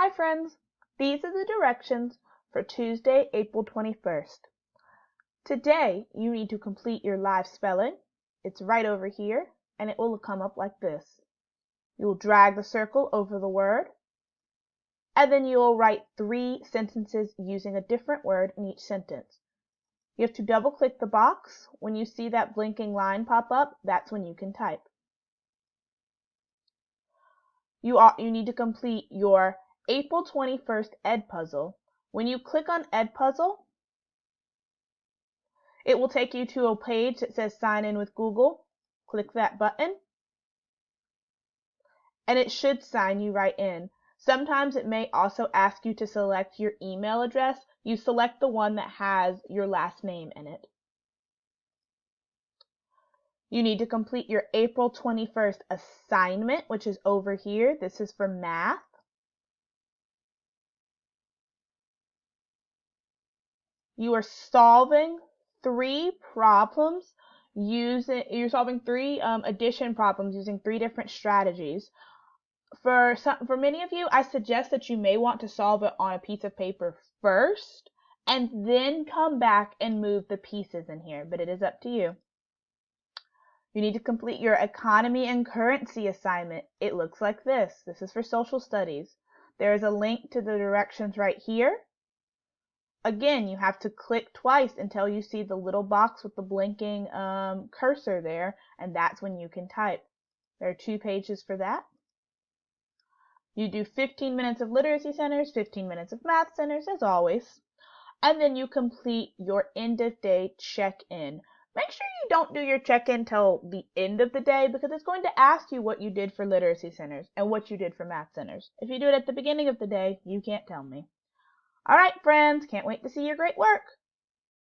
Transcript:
Hi friends, these are the directions for Tuesday, April 21st. Today you need to complete your live spelling. It's right over here and it will come up like this. You will drag the circle over the word and then you will write 3 sentences using a different word in each sentence. You have to double click the box. When you see that blinking line pop up, that's when you can type. You need to complete your April 21st Edpuzzle. When you click on Edpuzzle, it will take you to a page that says sign in with Google. Click that button and it should sign you right in. Sometimes it may also ask you to select your email address. You select the one that has your last name in it. You need to complete your April 21st assignment, which is over here. This is for math. You are solving 3 problems you're solving 3 addition problems using 3 different strategies. For many of you, I suggest that you may want to solve it on a piece of paper first and then come back and move the pieces in here, but it is up to you. You need to complete your economy and currency assignment. It looks like this. This is for social studies. There is a link to the directions right here. Again, you have to click twice until you see the little box with the blinking cursor there, and that's when you can type. There are 2 pages for that. You do 15 minutes of literacy centers, 15 minutes of math centers, as always. And then you complete your end of day check-in. Make sure you don't do your check-in till the end of the day because it's going to ask you what you did for literacy centers and what you did for math centers. If you do it at the beginning of the day, you can't tell me. All right, friends, can't wait to see your great work.